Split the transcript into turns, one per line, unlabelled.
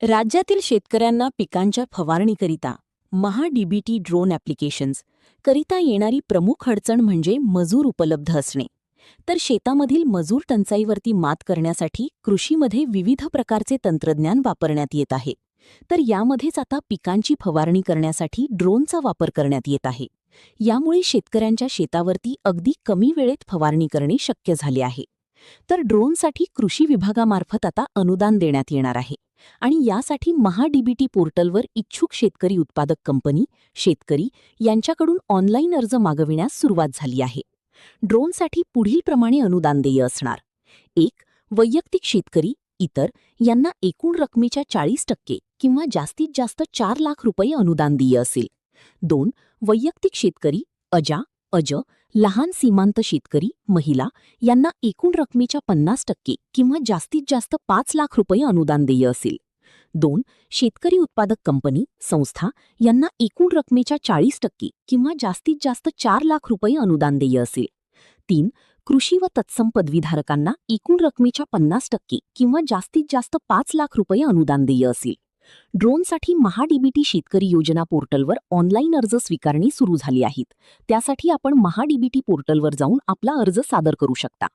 राज्यातील शेतकऱ्यांना पिकांच्या फवारणीकरिता महा-डीबीटी ड्रोन ॲप्लिकेशन्स करिता येणारी प्रमुख अडचण म्हणजे मजूर उपलब्ध असणे. तर शेतामधील मजूर टंचाईवरती मात करण्यासाठी कृषीमध्ये विविध प्रकारचे तंत्रज्ञान वापरण्यात येत आहे. तर यामध्येच आता पिकांची फवारणी करण्यासाठी ड्रोनचा वापर करण्यात येत आहे. यामुळे शेतकऱ्यांच्या शेतावरती अगदी कमी वेळेत फवारणी करणे शक्य झाले आहे. तर ड्रोनसाठी कृषी विभागामार्फत आता अनुदान देण्यात येणार आहे आणि यासाठी महा-डीबीटी पोर्टलवर इच्छुक शेतकरी उत्पादक कंपनी, शेतकरी यांच्याकडून ऑनलाईन अर्ज मागविण्यास सुरुवात झाली आहे. ड्रोनसाठी पुढीलप्रमाणे अनुदान देय असणार. 1. वैयक्तिक शेतकरी, इतर यांना एकूण रकमेच्या 40% किंवा जास्तीत जास्त 4 लाख रुपये अनुदान देय असेल. 2. वैयक्तिक शेतकरी, अज, लहान सीमांत शेतकरी, महिला यांना एकूण रकमेच्या 50% किंवा जास्तीत जास्त 5 लाख रुपये अनुदान देय असेल. 2. शेतकरी उत्पादक कंपनी, संस्था यांना एकूण रकमेच्या 40% किंवा जास्तीत जास्त 4 लाख रुपये अनुदान देय असेल. 3. कृषी व तत्सम पदवीधारकांना एकूण रकमेच्या 50% किंवा जास्तीत जास्त 5 लाख रुपये अनुदान देय असेल. ड्रोनसाठी महा-डीबीटी शेतकरी योजना पोर्टलवर ऑनलाईन अर्ज स्वीकारणी सुरू झाली आहेत. त्यासाठी आपण महा-डीबीटी पोर्टलवर जाऊन आपला अर्ज सादर करू शकता.